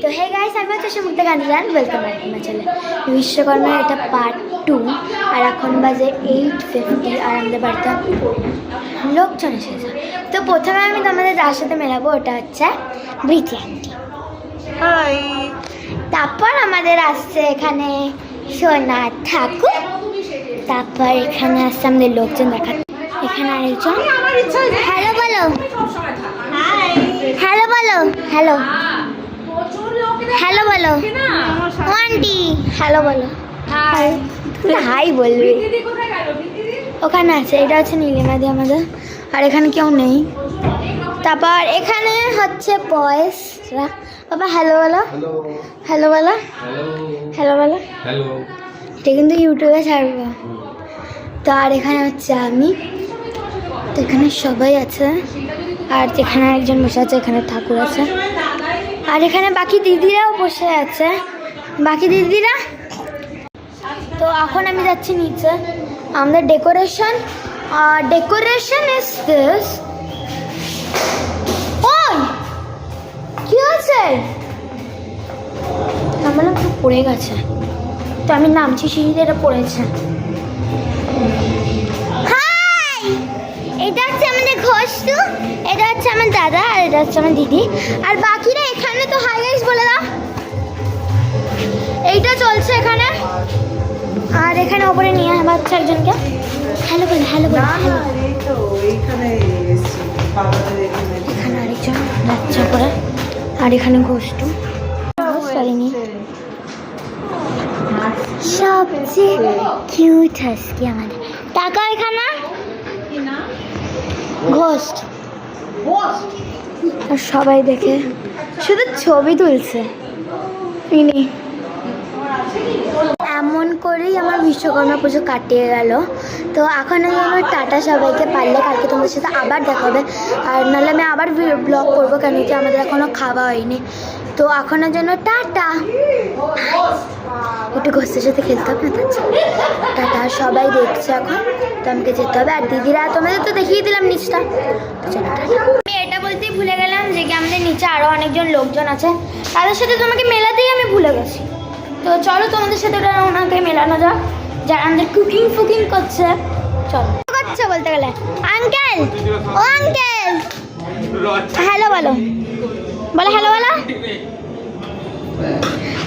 তো হে গাইস, আমি হচ্ছে Sumukta Gandhijan, welcome back to my channel. বিশ্বকর্মার এটা পার্ট 2 আর এখন বাজে 8:50 আর আমাদের বাড়িতে লোকজন এসেছে। তো প্রথমে আমি তোমাদের যার সাথে মেলাবো ওটা হচ্ছে বৃতি আন্টি। হাই। তারপর আমাদের আসছে এখানে সোনা ঠাকুর। তারপর এখানে আসছে আমাদের লোকজন দেখা। এখানে আরেকজন হ্যালো বলো, হ্যালো বলো, হ্যালো হ্যালো বলো আন্টি, হ্যালো বলো, হাই বলবি। ওখানে আছে, এটা হচ্ছে নীলিমাদি আমাদের, আর এখানে কেউ নেই। তারপর এখানে হচ্ছে বয়েসরা। বাবা হ্যালো বলো, হ্যালো বলো, হ্যালো বলো। এটা কিন্তু ইউটিউবে ছাড়বো। তো আর এখানে হচ্ছে আমি, তো এখানে সবাই আছে। আর যেখানে একজন বসে আছে এখানে ঠাকুর আছে। আর এখানে বাকি দিদিরাও বসে আছে, বাকি দিদিরা। তো এখন আমি যাচ্ছি নিচে। আমাদের ডেকোরেশন ইজ দিস। ওই কি আছে? আমি বললাম তো পড়ে গেছে, তো আমি নামছি সিঁড়িতে, এটা পড়েছে। হাই, এটা হচ্ছে আমাদের ঘোষটু, এটা হচ্ছে আমার দাদা, আর এটা হচ্ছে আমার দিদি। আর বাকিরা এখানে। তো হাই গাইস বলে দাও। এইটা চলছে এখানে। আর এখানে ওপরে নিয়ে বাচ্চা একজনকে হ্যালো বলে, হ্যালো বলে, এখানে আরেকজন বাচ্চা করে। আর এখানে ঘোষটু সরিনি সবচেয়ে কিউট হাসকি আমাদের। টাকা এখানে ঘোষ্ট। আর সবাই দেখে শুধু ছবি তুলছে। এমন করেই আমার বিশ্বকর্মা পুজো কাটিয়ে গেল। তো এখন আমার টাটা সবাইকে, পারলে কালকে তোমাদের সাথে আবার দেখা হবে। আর নাহলে আমি আবার ব্লগ করবো, কেন কি আমাদের এখনও খাওয়া হয়নি। তো এখনের জন্য টাটা। একটু ঘোষের সাথে খেলতে হবে না, টাটা। সবাই দেখছে এখন, তো আমাকে যেতে হবে। আর দিদিরা তোমাদের তো দেখিয়ে দিলাম নিচটা, তো চলো টাটা। আমি এটা বলতেই ভুলে গেলাম যে কি আমাদের নিচে আরও অনেকজন লোকজন আছে, তাদের সাথে তোমাকে মেলাতেই আমি ভুলে গেছি। তো চলো তোমাদের সাথে ওনাকে মেলানো যাক, যারা আমাদের কুকিং ফুকিং করছে। চলো করছে বলতে গেলে আঙ্কেল, ও আঙ্কেল হ্যালো বলো, বলো হ্যালো বলো।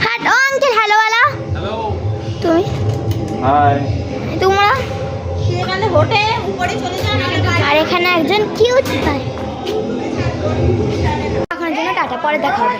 হ্যাঁ ও আঙ্কেল হ্যালো বলো। তুমি তোমরা আর এখানে একজন কিউট ভাই। এখনের জন্য টাটা, পরে দেখা হবে।